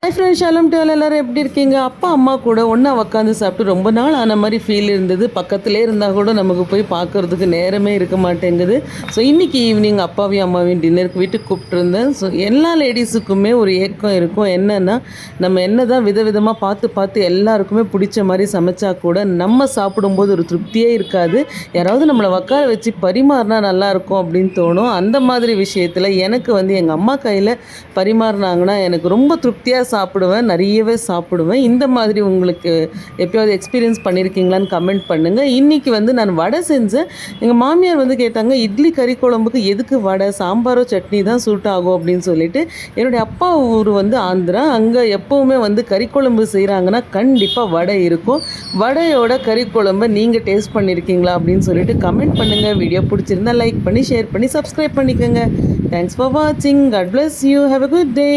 Hi friends, Shalom to எல்லோரும் எப்படி இருக்கீங்க? அப்பா அம்மா கூட ஒன்றா உட்காந்து சாப்பிட்டு ரொம்ப நாள் ஆன மாதிரி ஃபீல் இருந்தது. பக்கத்துலேயே இருந்தால் கூட நமக்கு போய் பார்க்குறதுக்கு நேரமே இருக்க மாட்டேங்குது. ஸோ இன்றைக்கி ஈவினிங் அப்பாவையும் அம்மாவையும் டின்னருக்கு வீட்டுக்கு கூப்பிட்டுருந்தேன். ஸோ எல்லா லேடிஸுக்குமே ஒரு ஏக்கம் இருக்கும். என்னென்னா, நம்ம என்ன தான் விதவிதமாக பார்த்து பார்த்து எல்லாருக்குமே பிடிச்ச மாதிரி சமைச்சா கூட நம்ம சாப்பிடும்போது ஒரு திருப்தியே இருக்காது. யாராவது நம்மளை உட்கார வச்சு பரிமாறினா நல்லாயிருக்கும் அப்படின்னு தோணும். அந்த மாதிரி விஷயத்தில் எனக்கு எங்கள் அம்மா கையில் பரிமாறினாங்கன்னா எனக்கு ரொம்ப திருப்தியாக சாப்பிடுவேன், நிறையவே சாப்பிடுவேன். இந்த மாதிரி உங்களுக்கு எப்போயாவது எக்ஸ்பீரியன்ஸ் பண்ணியிருக்கீங்களான்னு கமெண்ட் பண்ணுங்கள். இன்றைக்கி நான் வடை செஞ்சேன். எங்கள் மாமியார் கேட்டாங்க, இட்லி கறி குழம்புக்கு எதுக்கு வடை, சாம்பாரோ சட்னி தான் சூட் ஆகும் அப்படின்னு சொல்லிட்டு. என்னுடைய அப்பா ஊர் ஆந்திரா. அங்கே எப்போவுமே கறி குழம்பு செய்கிறாங்கன்னா கண்டிப்பாக வடை இருக்கும். வடையோட கறி குழம்பை நீங்கள் டேஸ்ட் பண்ணியிருக்கீங்களா அப்படின்னு சொல்லிட்டு கமெண்ட் பண்ணுங்கள். வீடியோ பிடிச்சிருந்தா லைக் பண்ணி ஷேர் பண்ணி சப்ஸ்கிரைப் பண்ணிக்கோங்க. தேங்க்ஸ் ஃபார் வாட்சிங். God bless you. Have a good day.